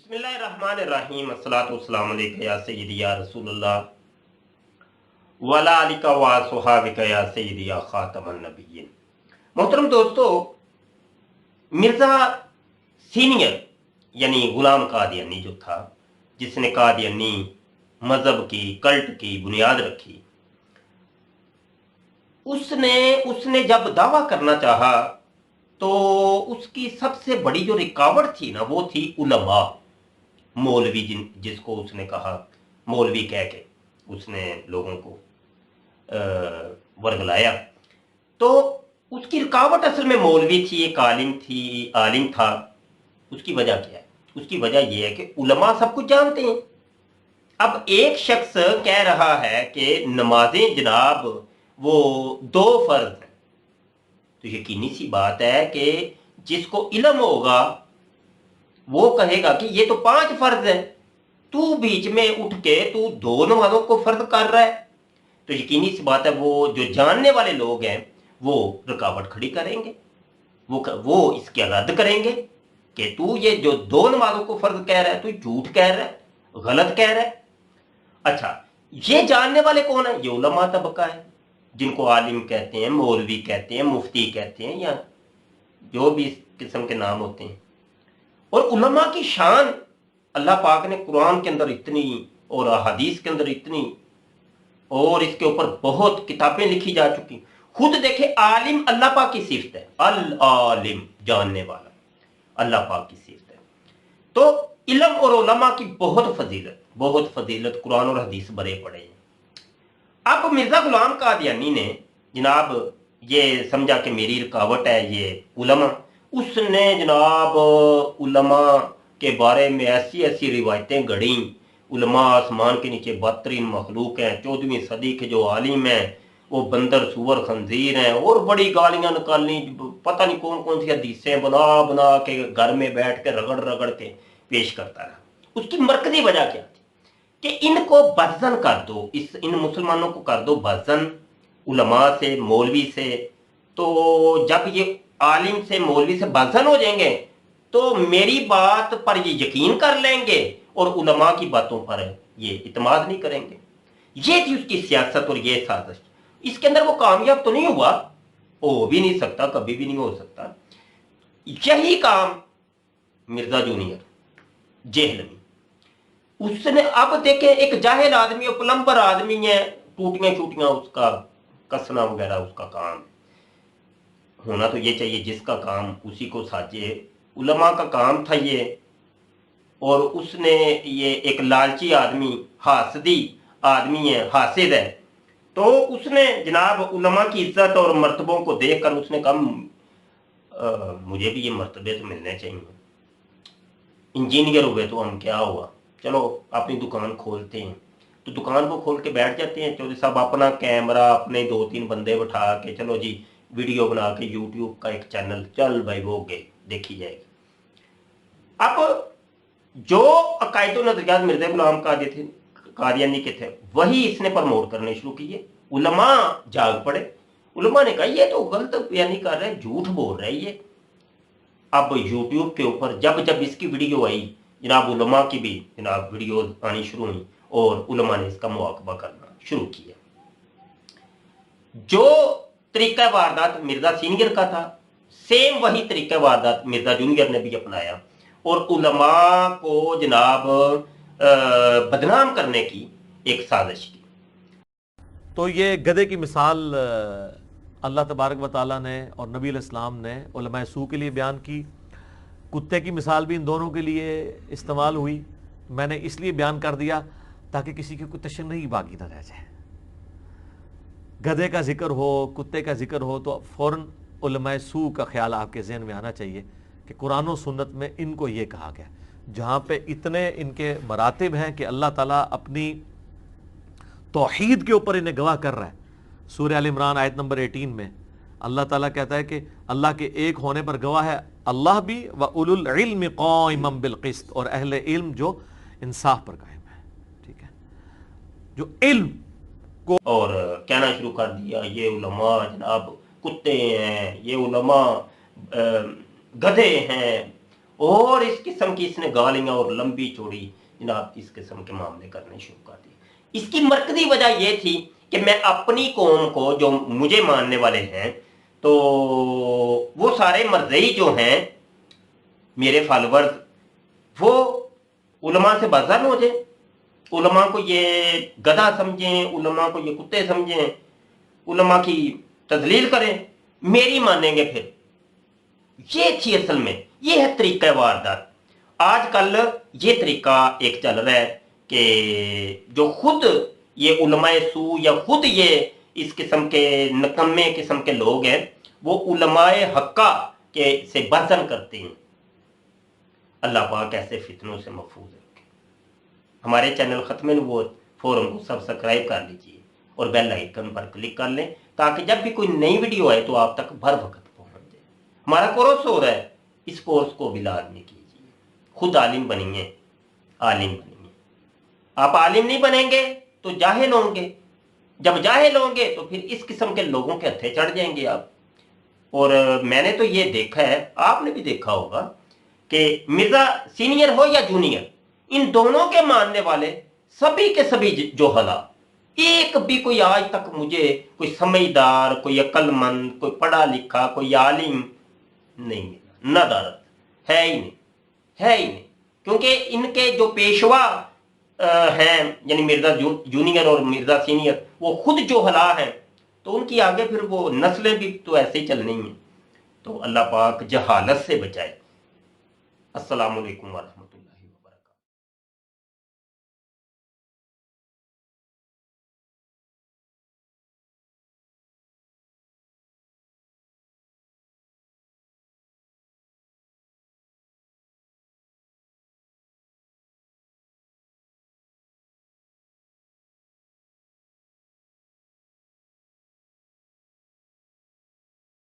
बिस्मिल्लाहिर्रहमानिर्रहीम अस्सलातु वस्सलामु अलैका या सय्यदी या रसूलल्लाह वला अलिका व सुहाबिका या सय्यदी या खातमन नबिय्यीन। मोहतरम दोस्तों, मिर्जा सीनियर यानी गुलाम कादियानी जो था, जिसने कादियानी मजहब की कल्ट की बुनियाद रखी, उसने जब दावा करना चाहा तो उसकी सबसे बड़ी जो रुकावट थी ना, वो थी उलमा, मौलवी, जिसको उसने कहा मौलवी कह के उसने लोगों को वर्गलाया। तो उसकी रुकावट असल में मौलवी थी, एक आलिम था। उसकी वजह क्या है? उसकी वजह यह है कि उलमा सब कुछ जानते हैं। अब एक शख्स कह रहा है कि नमाजें जनाब वो 2 फर्ज हैं, तो यकीनी सी बात है कि जिसको इल्म होगा वो कहेगा कि ये तो 5 फर्ज है, तू बीच में उठ के तू 2 नमाजों को फर्ज कर रहा है। तो यकीनी सी बात है वो जो जानने वाले लोग हैं वो रुकावट खड़ी करेंगे, वो इसके रद्द करेंगे कि तू ये जो 2 नमाजों को फर्ज कह रहा है, तू झूठ कह रहा है, गलत कह रहा है। अच्छा, ये जानने वाले कौन है? ये उलमा तबका है, जिनको आलिम कहते हैं, मौलवी कहते हैं, मुफ्ती कहते हैं, या जो भी इस किस्म के नाम होते हैं। और उलमा की शान अल्लाह पाक ने कुरान के अंदर इतनी और हदीस के अंदर इतनी, और इसके ऊपर बहुत किताबें लिखी जा चुकी। खुद देखे, आलिम अल्लाह पाक की सिफत है, अल आलिम जानने वाला अल्लाह पाक की सिफत है। तो इल्म और उलमा की बहुत फजीलत कुरान और हदीस भरे पड़े हैं। अब मिर्जा गुलाम कादियानी ने जनाब ये समझा कि मेरी रुकावट है ये उलमा। उसने जनाब उलमा के बारे में ऐसी ऐसी रिवायतें गढ़ी। उलमा आसमान के नीचे बदतरीन मखलूक हैं, 14वीं सदी के जो आलिम हैं वो बंदर सूअर खंजीर हैं, और बड़ी गालियां निकालनी, पता नहीं कौन कौन सी हदीसें बना बना के घर में बैठ के रगड़ रगड़ के पेश करता रहा। उसकी मरकजी वजह क्या थी कि इनको बदजन कर दो, इन मुसलमानों को कर दो बदजन उलमा से, मौलवी से। तो जब ये आलिम से, मौलवी से बदजन हो जाएंगे तो मेरी बात पर ये यकीन कर लेंगे और उलमा की बातों पर ये इत्माद नहीं करेंगे। ये थी उसकी सियासत और ये साजिश। इसके अंदर वो कामयाब तो नहीं हुआ, हो भी नहीं सकता, कभी भी नहीं हो सकता। यही काम मिर्जा जूनियर जेहलवी, उसने, अब देखे एक जाहिल आदमी और प्लम्बर आदमी है, टूटियां छूटियां उसका कसना वगैरह उसका काम होना तो ये चाहिए, जिसका काम उसी को साजे। उलमा का काम था ये, और उसने ये एक लालची आदमी, हासदी आदमी है, हासिद है, तो उसने जनाब उलमा की इज्जत और मर्तबों को देखकर उसने कहा मुझे भी ये मर्तबे तो मिलने चाहिए। इंजीनियर हुए तो हम क्या हुआ, चलो अपनी दुकान खोलते हैं। तो दुकान को खोल के बैठ जाते हैं चौधरी साहब, अपना कैमरा, अपने 2-3 बंदे बैठा के, चलो जी वीडियो बना के यूट्यूब का एक चैनल, चल भाई वो गए देखी जाएगी। अब जो अकायद नजरियात मिर्जा गुलाम कादियानी के थे वही इसने प्रमोट करने शुरू किए। उलमा जाग पड़े, उलमा ने कहा ये तो गलत बयानी कर रहे हैं, झूठ बोल रहे हैं ये। अब यूट्यूब के ऊपर जब जब इसकी वीडियो आई जनाब, उलमा की भी जनाब वीडियो आनी शुरू हुई और उलमा ने इसका मुआकबा करना शुरू किया। जो तरीका वारदात मिर्जा सीनियर का था, सेम वही तरीका वारदात मिर्जा जूनियर ने भी अपनाया और उलमा को जनाब बदनाम करने की एक साजिश की। तो ये गधे की मिसाल अल्लाह तबारक व तआला ने और नबी अलैहिस्सलाम ने उलमाए सू के लिए बयान की। कुत्ते की मिसाल भी इन दोनों के लिए इस्तेमाल हुई। मैंने इसलिए बयान कर दिया ताकि किसी की कोई तशन्नुई बाकी ना रह जाए। गधे का जिक्र हो, कुत्ते का जिक्र हो तो फ़ौरन उलमाए सू का ख्याल आपके जहन में आना चाहिए कि कुरान और सुन्नत में इनको ये कहा गया, जहाँ पे इतने इनके मरातिब हैं कि अल्लाह ताला अपनी तौहीद के ऊपर इन्हें गवाह कर रहा है। सूरह अल इमरान आयत नंबर 18 में अल्लाह ताला कहता है कि अल्लाह के एक होने पर गवाह है अल्लाह भी, व उलुल इल्म क़ाइमम बिल क़िस्त, और अहले इल्म जो इंसाफ पर कायम है। ठीक है, जो इल्म को और कहना शुरू कर दिया ये उलमा जनाब कुत्ते हैं, ये उलमा गधे हैं, اور اس قسم کی اس نے گالیاں اور لمبی چوڑی جناب اس قسم کے معاملے کرنے شروع کر دیے۔ اس کی مرکزی وجہ یہ تھی کہ میں اپنی قوم کو، جو مجھے ماننے والے ہیں، تو وہ سارے مرزئی جو ہیں میرے فالورز، وہ علماء سے بازار ہو جائیں، علماء کو یہ گدھا سمجھیں، علماء کو یہ کتے سمجھیں، علماء کی تذلیل کریں، میری مانیں گے پھر۔ یہ تھی اصل میں، یہ ہے طریقہ واردات۔ آج کل یہ طریقہ ایک چل رہا ہے کہ جو خود یہ علماء سو یا خود یہ اس قسم کے نکمے قسم کے لوگ ہیں، وہ علماء حقہ کے سے برزن کرتے ہیں۔ اللہ پاک ایسے فتنوں سے محفوظ رکھے۔ ہمارے چینل ختم نبوت فورم کو سبسکرائب کر لیجئے اور بیل آئیکن پر کلک کر لیں تاکہ جب بھی کوئی نئی ویڈیو آئے تو آپ تک بھر وقت پہنچ جائے۔ ہمارا کورس ہو رہا ہے، اس کورس کو بھی لازمی کیجیے۔ خود عالم بنیے، عالم بنیے۔ آپ عالم نہیں بنیں گے تو جاہل ہوں گے، جب جاہل ہوں گے تو پھر اس قسم کے لوگوں کے ہتھے چڑھ جائیں گے آپ۔ اور میں نے تو یہ دیکھا ہے، آپ نے بھی دیکھا ہوگا کہ مرزا سینئر ہو یا جونیئر، ان دونوں کے ماننے والے سبھی کے سبھی جوہلا، ایک بھی کوئی آج تک مجھے کوئی سمجھدار، کوئی عقل مند، کوئی پڑھا لکھا، کوئی عالم نہیں ملا، ندارت ہے ہی نہیں، ہے ہی نہیں۔ کیونکہ ان کے جو پیشوا ہیں، یعنی مرزا جونیئر اور مرزا سینئر، وہ خود جوہلا ہیں، تو ان کی آگے پھر وہ نسلیں بھی تو ایسے ہی چلنی ہیں۔ تو اللہ پاک جہالت سے بچائے۔ السلام علیکم ورحمۃ اللہ۔